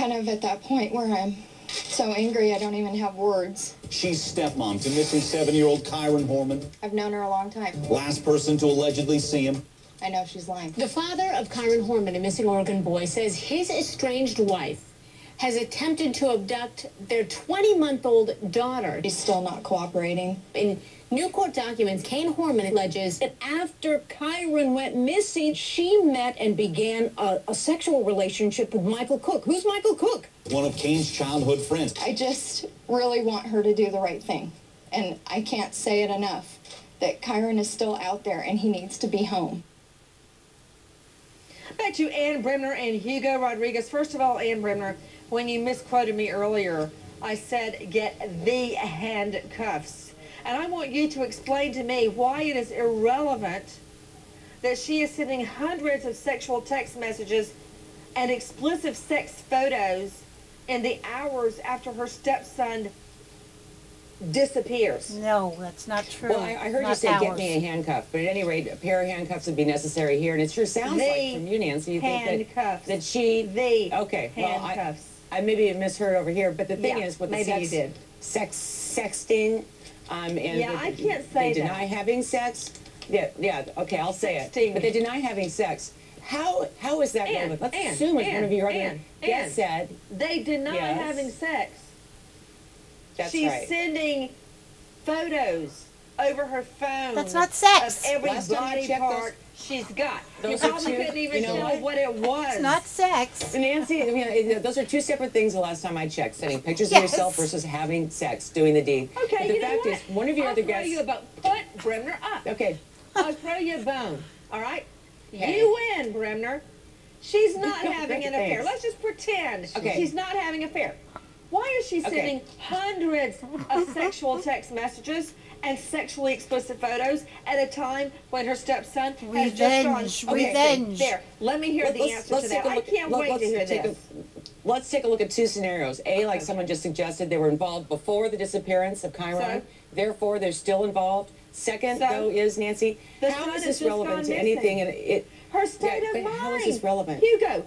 kind of at that point where I'm so angry I don't even have words. She's stepmom to missing 7-year-old Kyron Horman. I've known her a long time. Last person to allegedly see him. I know she's lying. The father of Kyron Horman, a missing Oregon boy, says his estranged wife has attempted to abduct their 20-month-old daughter. She's still not cooperating. In new court documents, Kyron Horman alleges that after Kyron went missing, she met and began a sexual relationship with Michael Cook. Who's Michael Cook? One of Kane's childhood friends. I just really want her to do the right thing. And I can't say it enough that Kyron is still out there and he needs to be home. Back to Ann Bremner and Hugo Rodriguez. First of all, Ann Bremner, when you misquoted me earlier, I said get the handcuffs. And I want you to explain to me why it is irrelevant that she is sending hundreds of sexual text messages and explicit sex photos in the hours after her stepson disappears. No, that's not true. Well, I heard you say get me a handcuff, but at any rate, a pair of handcuffs would be necessary here, and it sure sounds like from you, Nancy, you think that she... Okay, handcuffs. Well, I maybe misheard over here, but the thing is, with the sexting, and I can't say they deny having sex. Yeah, okay, I'll say it. But they deny having sex. How is that relevant? Let's assume as one of your other guests said. They deny having sex. That's She's right. sending photos over her phone. That's not sex. Of every body part she's got. You probably couldn't even tell what it was. It's not sex. Nancy, those are two separate things the last time I checked. Sending pictures of yourself versus having sex, doing the deed. Okay, but the fact is, one of your other guests... I'll throw you put Bremner up. Okay. I'll throw you a bone, all right? Okay. You win, Bremner. She's not having an affair. Let's just pretend she's not having an affair. Why is she sending hundreds of sexual text messages and sexually explicit photos at a time when her stepson has just gone? Revenge. There, let me hear the answer to that. I can't wait to hear this. Let's take a look at two scenarios. A, like someone just suggested, they were involved before the disappearance of Kyron. Therefore, they're still involved. Second, though, is, Nancy, how is this relevant to anything? Her state of mind. How is this relevant? Hugo,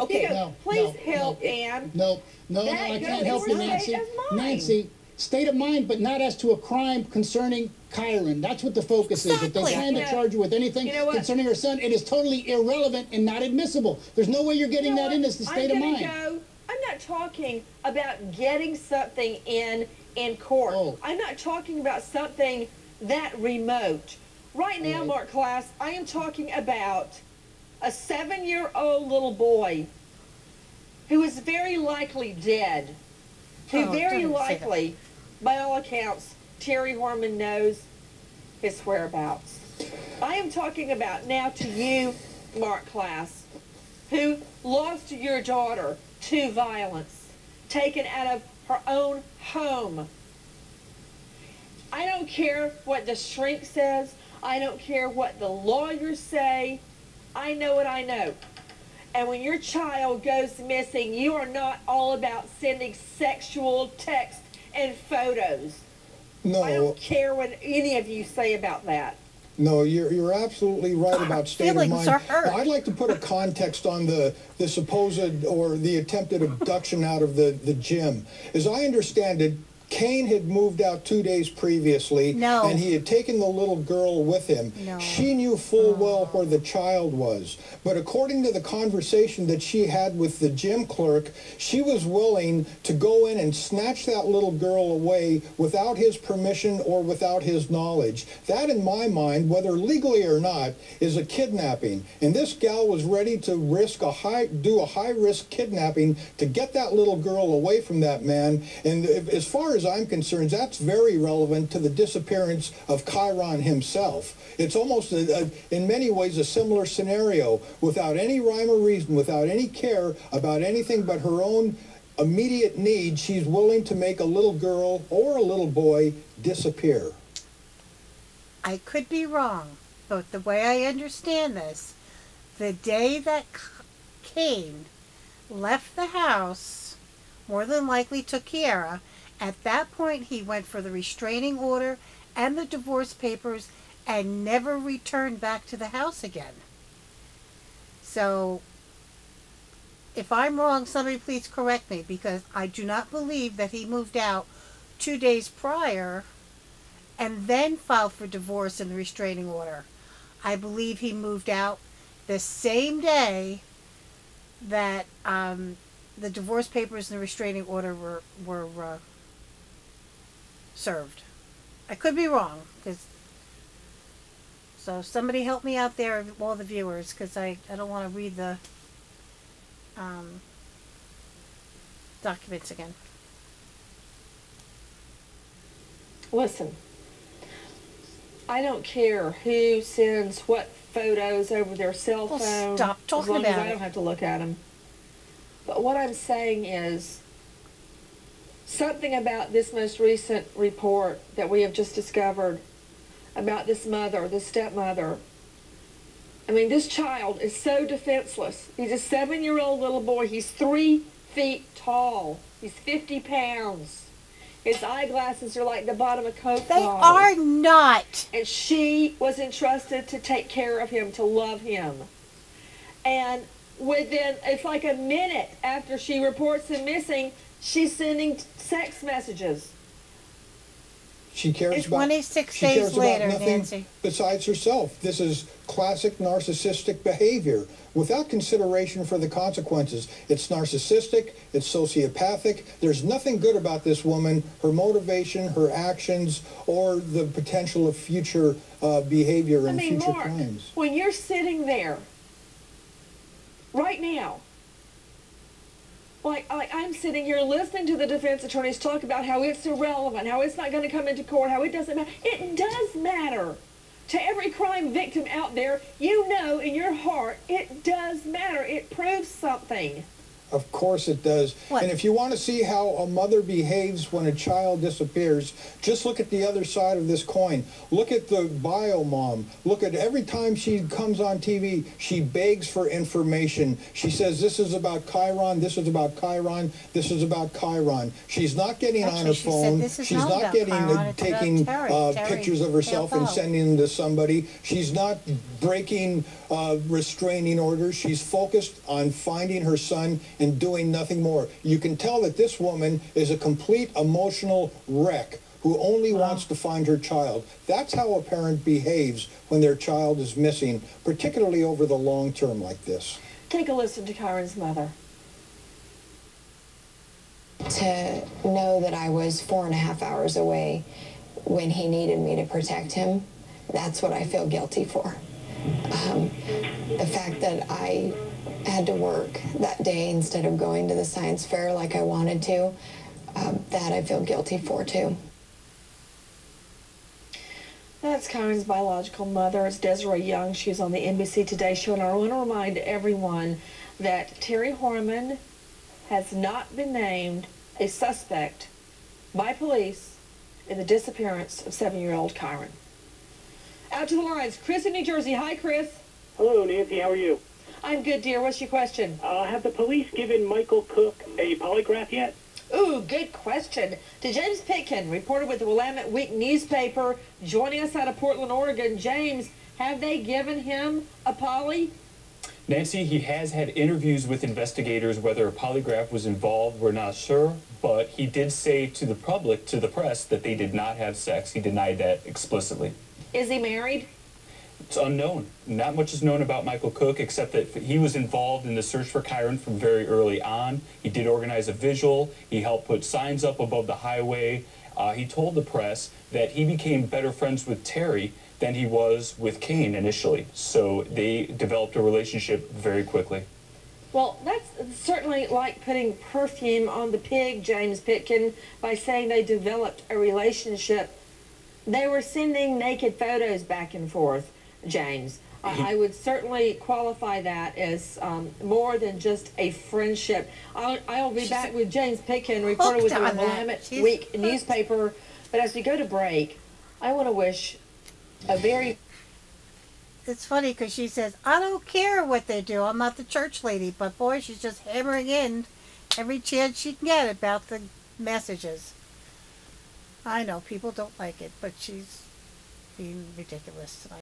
okay. Hugo, please help Ann. No, I can't help you, Nancy. Nancy, state of mind, but not as to a crime concerning Kyron. That's what the focus is. If they plan to charge you with anything concerning her son, it is totally irrelevant and not admissible. There's no way you're getting that in as the state of mind. I'm not talking about getting something in court. I'm not talking about something that remote. Right now, Mark Class, I am talking about a 7-year-old little boy who is very likely dead, who very likely, by all accounts, Terry Horman knows his whereabouts. I am talking about now to you, Mark Class, who lost your daughter to violence, taken out of her own home. I don't care what the shrink says. I don't care what the lawyers say. I know what I know. And when your child goes missing, you are not all about sending sexual text and photos. No. I don't care what any of you say about that. No, you're absolutely right about state of mind. Are hurt. Now, I'd like to put a context on the supposed or the attempted abduction out of the gym. As I understand it, Kane had moved out 2 days previously, and he had taken the little girl with him. She knew full well where the child was. But according to the conversation that she had with the gym clerk, she was willing to go in and snatch that little girl away without his permission or without his knowledge. That, in my mind, whether legally or not, is a kidnapping. And this gal was ready to do a high-risk kidnapping to get that little girl away from that man. And as far as I'm concerned, that's very relevant to the disappearance of Kyron himself. It's almost, in many ways, a similar scenario. Without any rhyme or reason, without any care about anything but her own immediate need, she's willing to make a little girl or a little boy disappear. I could be wrong, but the way I understand this, the day that Kane left the house, more than likely took Kiara, at that point he went for the restraining order and the divorce papers and never returned back to the house again. So if I'm wrong, somebody please correct me, because I do not believe that he moved out 2 days prior and then filed for divorce and the restraining order. I believe he moved out the same day that the divorce papers and the restraining order were served. I could be wrong, so somebody help me out there, all the viewers, because I don't want to read the documents again. Listen, I don't care who sends what photos over their cell phone. Well, stop talking as long as about I don't have to look at them. But what I'm saying is something about this most recent report that we have just discovered about this mother, this stepmother. I mean, this child is so defenseless. He's a 7-year-old little boy. He's 3 feet tall. He's 50 pounds. His eyeglasses are like the bottom of Coke They bottles. are not. And she was entrusted to take care of him, to love him. And within, it's like a minute after she reports him missing, she's sending sex messages. She cares It's about 26 she days cares later, about nothing Nancy. besides herself. This is classic narcissistic behavior without consideration for the consequences. It's narcissistic, it's sociopathic. There's nothing good about this woman, her motivation, her actions, or the potential of future behavior and future Mark, crimes. when you're sitting there right now, like I'm sitting here listening to the defense attorneys talk about how it's irrelevant, how it's not going to come into court, how it doesn't matter. It does matter. To every crime victim out there, you know in your heart it does matter. It proves something. Of course it does. What? And if you want to see how a mother behaves when a child disappears, just look at the other side of this coin. Look at the bio mom. Look at every time she comes on TV, she begs for information. She says, this is about Kyron, this is about Kyron, this is about Kyron. She's not getting on her she said, phone. "This is She's not not about getting Kyron, it's about taking Terry. pictures of herself and Terry. sending them to somebody. She's not breaking restraining orders. She's focused on finding her son and doing nothing more. You can tell that this woman is a complete emotional wreck who only wants to find her child. That's how a parent behaves when their child is missing, particularly over the long term like this. Take a listen to Kyron's mother. To know that I was 4.5 hours away when he needed me to protect him, that's what I feel guilty for. The fact that I had to work that day instead of going to the science fair like I wanted to, that I feel guilty for too. That's Kyron's biological mother. It's Desiree Young. She's on the NBC Today show, and I want to remind everyone that Terry Horman has not been named a suspect by police in the disappearance of 7-year-old Kyron. Out to the lines, Chris in New Jersey. Hi, Chris. Hello, Nancy. How are you? I'm good, dear. What's your question? Have the police given Michael Cook a polygraph yet? Ooh, good question. To James Pitkin, reporter with the Willamette Week newspaper, joining us out of Portland, Oregon. James, have they given him a poly? Nancy, he has had interviews with investigators. Whether a polygraph was involved, we're not sure. But he did say to the public, to the press, that they did not have sex. He denied that explicitly. Is he married? It's unknown. Not much is known about Michael Cook, except that he was involved in the search for Kyron from very early on. He did organize a vigil. He helped put signs up above the highway. He told the press that he became better friends with Terry than he was with Kane initially. So they developed a relationship very quickly. Well, that's certainly like putting perfume on the pig, James Pitkin, by saying they developed a relationship. They were sending naked photos back and forth, James. I would certainly qualify that as more than just a friendship. I'll be back with James Pitkin, reporter with the Willamette Week newspaper. But as we go to break, I want to wish a very... It's funny because she says, I don't care what they do. I'm not the church lady. But boy, she's just hammering in every chance she can get about the messages. I know people don't like it, but she's being ridiculous tonight.